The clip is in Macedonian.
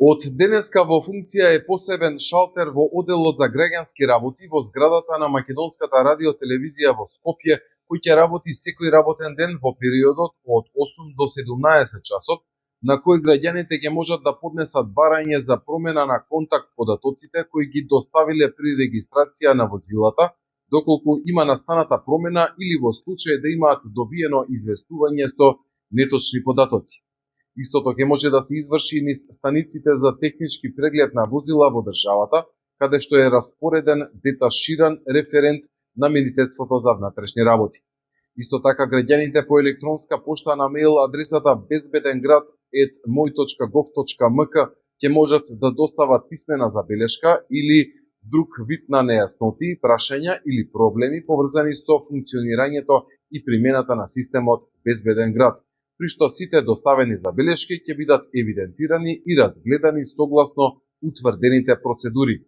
Од денеска во функција е посебен шалтер во Оделот за граѓански работи во зградата на Македонската радиотелевизија во Скопје, кој ќе работи секој работен ден во периодот од 8 до 17 часот, на кој граѓаните ќе можат да поднесат барање за промена на контакт податоците кои ги доставиле при регистрација на возилата, доколку има настаната промена или во случај да имаат добиено известување со неточни податоци. Истото ќе може да се изврши низ станиците за технички преглед на возила во државата, каде што е распореден деташиран референт на Министерството за внатрешни работи. Исто така граѓаните по електронска пошта на мејл адресата bezbedengrad@moj.gov.mk ќе можат да достават писмена забелешка или друг вид на нејасноти, прашања или проблеми поврзани со функционирањето и примената на системот Безбеден град, при што сите доставени забелешки ќе бидат евидентирани и разгледани согласно утврдените процедури.